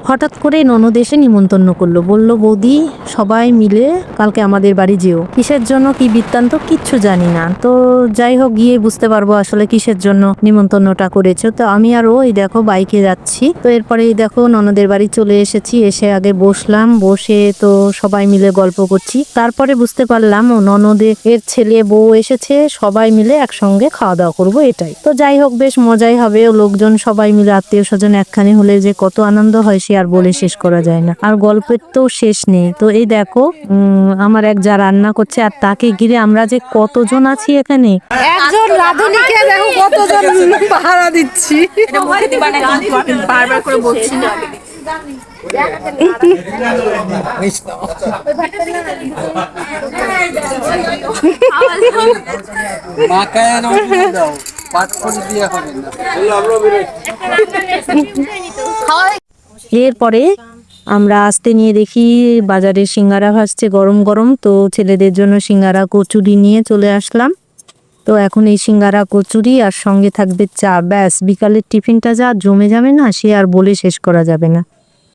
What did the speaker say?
হঠাৎ করে ননদ এসে নিমন্ত্রণ করলো, বলল বৌদি সবাই মিলে কালকে আমাদের বাড়ি যেও। কিসের জন্য কি বৃত্তান্ত কিচ্ছু জানি না, তো যাই হোক গিয়ে বুঝতে পারবো আসলে কিসের জন্য নিমন্ত্রণটা করেছে। তো আমি আর ওই দেখো বাইকে যাচ্ছি। তো এরপরে দেখো ননদের বাড়ি চলে এসেছি, এসে আগে বসলাম, বসে তো সবাই মিলে গল্প করছি। তারপরে বুঝতে পারলাম ও ননদের ছেলে বউ এসেছে, সবাই মিলে একসঙ্গে খাওয়া দাওয়া করবো এটাই। তো যাই হোক বেশ মজাই হবে, লোকজন সবাই মিলে আত্মীয় স্বজন একখানে হলে যে কত আনন্দ হয় সে আর বলে শেষ করা যায় না, আর গল্পের তো শেষ নেই। তো এই দেখো আমার এক যা রান্না করছে, আর তাকে ঘিরে আমরা যে কতজন আছি এখানে। একজন রাঁধুনিকে দেখো কতজন পাহারা দিচ্ছি। বারবার করে বলছি না এরপরে আমরা আসতে নিয়ে দেখি বাজারে সিঙ্গারা ভাসছে গরম গরম। তো ছেলেদের জন্য সিঙ্গারা কচুরি নিয়ে চলে আসলাম। তো এখন এই সিঙ্গারা কচুরি আর সঙ্গে থাকবে চা, ব্যাস বিকালের টিফিনটা যা জমে যাবে না সে আর বলে শেষ করা যাবে না।